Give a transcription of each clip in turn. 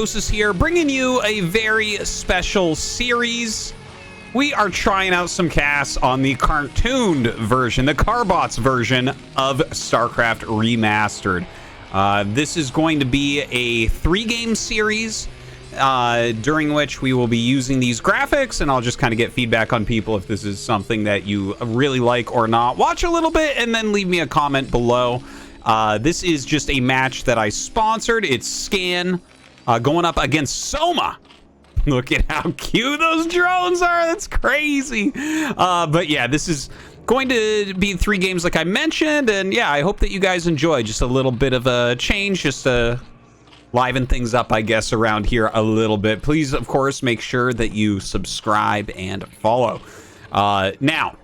Artosis here, bringing you a very special series. We are trying out some casts on the cartooned version, the Carbot's version of StarCraft Remastered. This is going to be a 3-game series during which we will be using these graphics, and I'll just kind of get feedback on people if this is something that you really like or not. Watch a little bit and then leave me a comment below. This is just a match that I sponsored. It's Scan going up against Soma. Look at how cute those drones are. That's crazy. But yeah, this is going to be 3 games like I mentioned. And yeah, I hope that you guys enjoy. Just a little bit of a change, just to liven things up, I guess, around here a little bit. Please, of course, make sure that you subscribe and follow. Now,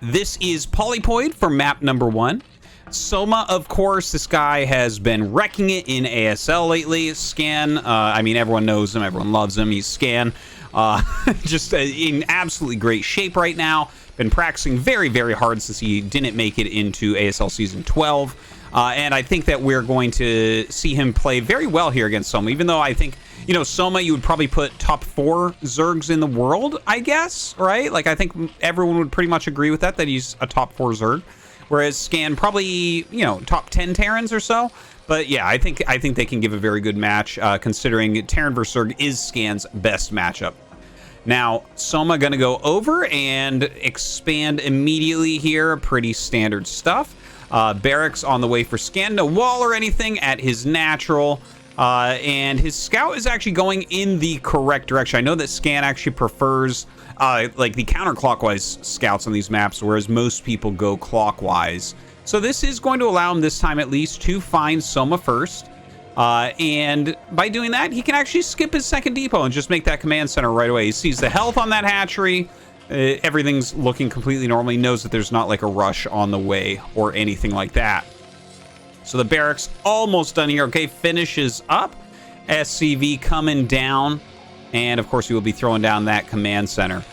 this is Polypoid for map number 1. Soma, of course, this guy has been wrecking it in ASL lately. Scan, I mean, everyone knows him, everyone loves him. He's Scan, just in absolutely great shape right now. Been practicing very, very hard since he didn't make it into ASL Season 12. And I think that we're going to see him play very well here against Soma, even though I think, you know, Soma, you would probably put top 4 Zergs in the world, I guess, right? Like, I think everyone would pretty much agree with that he's a top 4 Zerg. Whereas Scan probably, you know, top 10 Terrans or so. But yeah, I think they can give a very good match, considering Terran vs Zerg is Scan's best matchup. Now, Soma gonna go over and expand immediately here. Pretty standard stuff. Barracks on the way for Scan. No wall or anything at his natural. And his scout is actually going in the correct direction. I know that Scan actually prefers like the counterclockwise scouts on these maps, whereas most people go clockwise. So this is going to allow him this time at least to find Soma first. And by doing that, he can actually skip his second depot and just make that command center right away. He sees the health on that hatchery. Everything's looking completely normal. He knows that there's not like a rush on the way or anything like that. So the barracks almost done here. Okay, finishes up. SCV coming down. And of course, we will be throwing down that command center.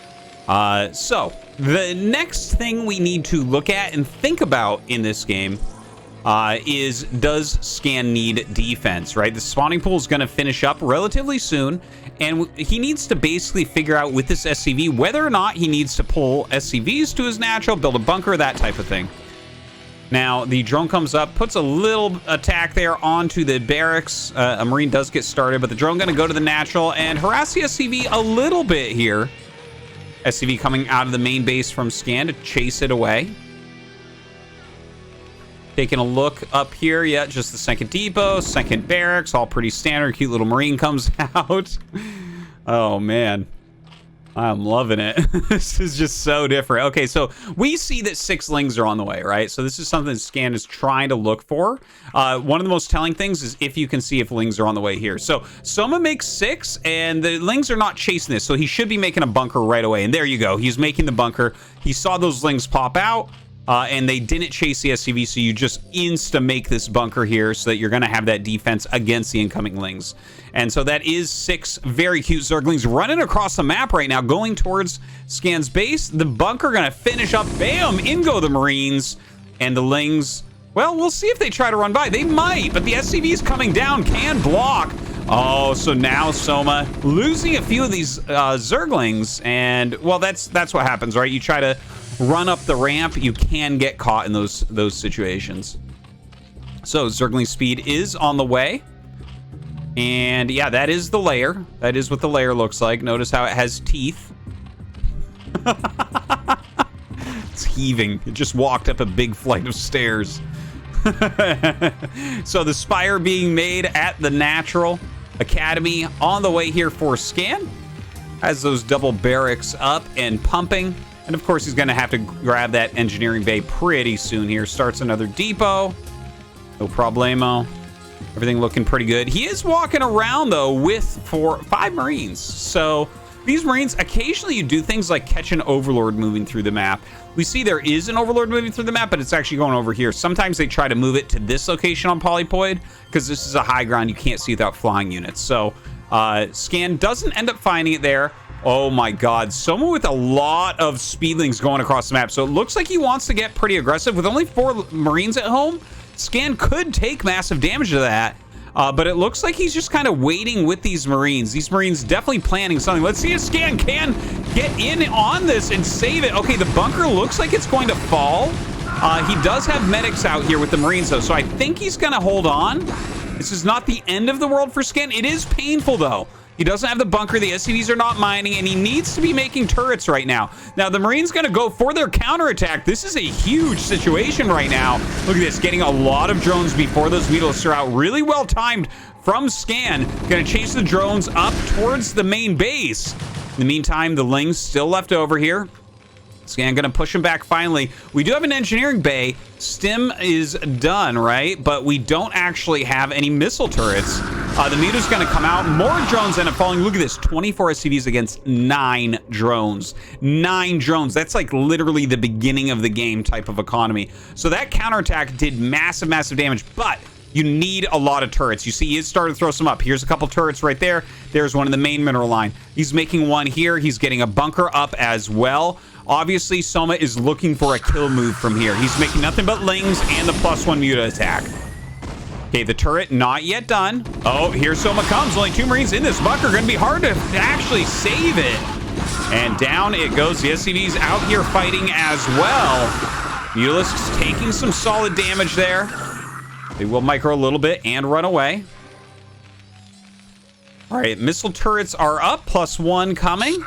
So the next thing we need to look at and think about in this game is, does Scan need defense, right? The spawning pool is going to finish up relatively soon. And he needs to basically figure out with this SCV whether or not he needs to pull SCVs to his natural, build a bunker, that type of thing. Now, the drone comes up, puts a little attack there onto the barracks. A Marine does get started, but the drone going to go to the natural and harass the SCV a little bit here. SCV coming out of the main base from Scan to chase it away. Taking a look up here. Yeah, just the second depot, second barracks, all pretty standard. Cute little Marine comes out. Oh, man. I'm loving it. This is just so different. Okay, so we see that 6 Lings are on the way, right? So this is something Scan is trying to look for. One of the most telling things is if you can see if Lings are on the way here. So Soma makes 6, and the Lings are not chasing this, so he should be making a bunker right away. And there you go. He's making the bunker. He saw those Lings pop out, and they didn't chase the SCV, so you just insta-make this bunker here so that you're going to have that defense against the incoming Lings. And so that is 6 very cute Zerglings running across the map right now, going towards Scan's base. The bunker going to finish up. Bam! In go the Marines. And the Lings, well, we'll see if they try to run by. They might, but the SCV is coming down, can block. Oh, so now Soma losing a few of these Zerglings. And, well, that's what happens, right? You try to run up the ramp, you can get caught in those situations. So Zergling speed is on the way. And yeah, that is the lair. That is what the lair looks like. Notice how it has teeth. It's heaving. It just walked up a big flight of stairs. So the spire being made at the Natural Academy on the way here for Scan. Has those double barracks up and pumping. And of course, he's going to have to grab that engineering bay pretty soon here. Starts another depot. No problemo. Everything looking pretty good. He is walking around, though, with 5 Marines. So these Marines, occasionally you do things like catch an Overlord moving through the map. We see there is an Overlord moving through the map, but it's actually going over here. Sometimes they try to move it to this location on Polypoid because this is a high ground you can't see without flying units. So Scan doesn't end up finding it there. Oh my god, Soma with a lot of speedlings going across the map. So it looks like he wants to get pretty aggressive. With only 4 Marines at home, Scan could take massive damage to that. But it looks like he's just kind of waiting with these Marines. These Marines definitely planning something. Let's see if Scan can get in on this and save it. Okay, the bunker looks like it's going to fall. He does have medics out here with the Marines, though, so I think he's going to hold on. This is not the end of the world for Scan. It is painful, though. He doesn't have the bunker. The SCVs are not mining, and he needs to be making turrets right now. Now, the Marine's going to go for their counterattack. This is a huge situation right now. Look at this, getting a lot of drones before those Mutalisks are out. Really well timed from Scan. Going to chase the drones up towards the main base. In the meantime, the Lings still left over here. Scan going to push him back finally. We do have an engineering bay. Stim is done, right? But we don't actually have any missile turrets. The Muta's going to come out. More drones end up falling. Look at this. 24 SCVs against 9 drones. 9 drones. That's like literally the beginning of the game type of economy. So that counterattack did massive, massive damage. But you need a lot of turrets. You see, he is starting to throw some up. Here's a couple turrets right there. There's one in the main mineral line. He's making one here. He's getting a bunker up as well. Obviously, Soma is looking for a kill move from here. He's making nothing but Lings and the +1 Muta attack. Okay, the turret not yet done. Oh, here Soma comes. Only 2 Marines in this bunker. Going to be hard to actually save it. And down it goes. The SCV's out here fighting as well. Mutalisks taking some solid damage there. They will micro a little bit and run away. All right, missile turrets are up. +1 coming.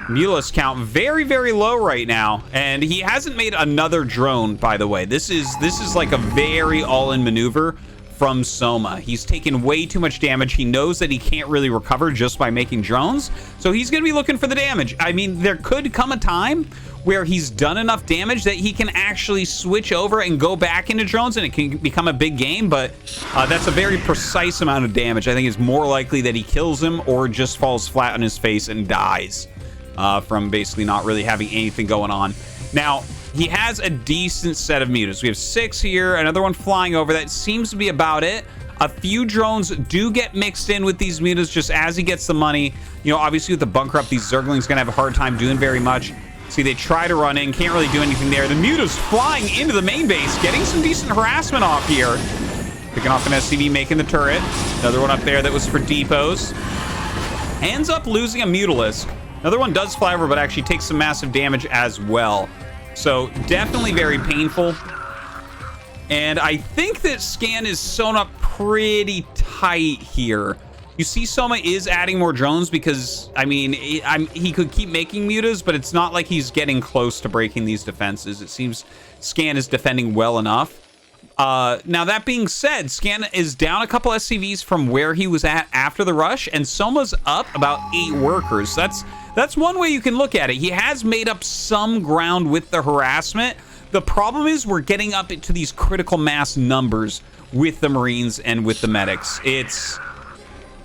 Mutalisk count very, very low right now, and he hasn't made another drone, by the way. This is like a very all-in maneuver from Soma. He's taken way too much damage. He knows that he can't really recover just by making drones, so he's going to be looking for the damage. I mean, there could come a time where he's done enough damage that he can actually switch over and go back into drones, and it can become a big game, but that's a very precise amount of damage. I think it's more likely that he kills him or just falls flat on his face and dies. From basically not really having anything going on. Now, he has a decent set of mutas. We have 6 here, another one flying over. That seems to be about it. A few drones do get mixed in with these mutas just as he gets the money. You know, obviously with the bunker up, these Zerglings going to have a hard time doing very much. See, they try to run in, can't really do anything there. The muta's flying into the main base, getting some decent harassment off here. Picking off an SCV, making the turret. Another one up there that was for depots. Ends up losing a Mutalisk. Another one does fly over, but actually takes some massive damage as well. So definitely very painful. And I think that Scan is sewn up pretty tight here. You see Soma is adding more drones because, I mean, he could keep making mutas, but it's not like he's getting close to breaking these defenses. It seems Scan is defending well enough. Now, that being said, Scan is down a couple SCVs from where he was at after the rush, and Soma's up about 8 workers. That's one way you can look at it. He has made up some ground with the harassment. The problem is we're getting up into these critical mass numbers with the Marines and with the medics. It's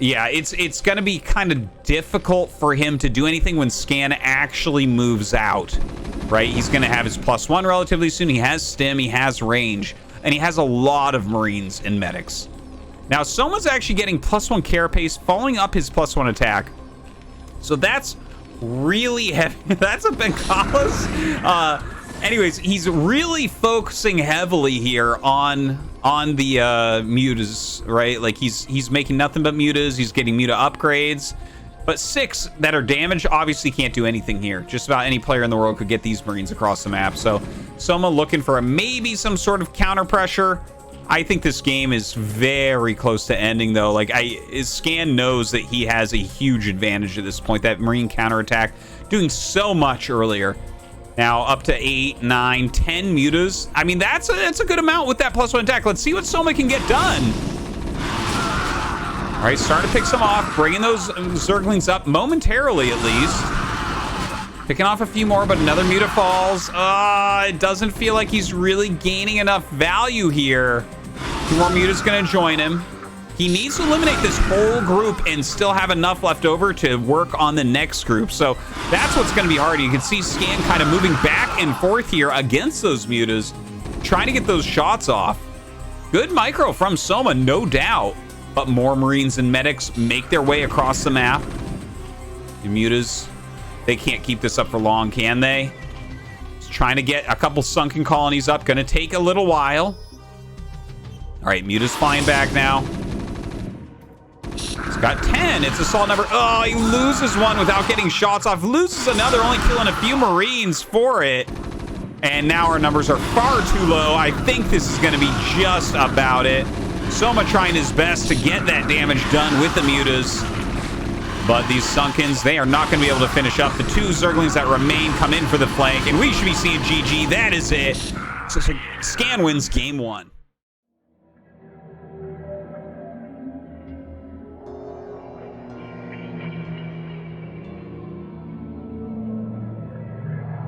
going to be kind of difficult for him to do anything when Scan actually moves out, right? He's going to have his +1 relatively soon. He has stim, he has range, and he has a lot of Marines and medics. Now, Soma's actually getting +1 carapace, following up his +1 attack. So that's really heavy. That's a Bengalas. Anyways, he's really focusing heavily here on the mutas, right? Like he's making nothing but mutas. He's getting muta upgrades, but 6 that are damaged obviously can't do anything here. Just about any player in the world could get these Marines across the map. So Soma looking for maybe some sort of counter pressure. I think this game is very close to ending, though. Like, Scan knows that he has a huge advantage at this point. That Marine counterattack doing so much earlier. Now up to 8, 9, 10 mutas. I mean, that's a good amount with that +1 attack. Let's see what Soma can get done. All right, starting to pick some off, bringing those Zerglings up momentarily at least. Picking off a few more, but another muta falls. It doesn't feel like he's really gaining enough value here. 2 more mutas gonna join him. He needs to eliminate this whole group and still have enough left over to work on the next group. So that's what's going to be hard. You can see Scan kind of moving back and forth here against those mutas, trying to get those shots off. Good micro from Soma, no doubt. But more Marines and medics make their way across the map. The mutas, they can't keep this up for long, can they? Just trying to get a couple sunken colonies up. Going to take a little while. All right, mutas flying back now. Got 10. It's a solid number. Oh, he loses one without getting shots off. Loses another, only killing a few Marines for it. And now our numbers are far too low. I think this is going to be just about it. Soma trying his best to get that damage done with the mutas. But these Sunkens, they are not going to be able to finish up. The 2 Zerglings that remain come in for the flank. And we should be seeing GG. That is it. So Scan wins game 1.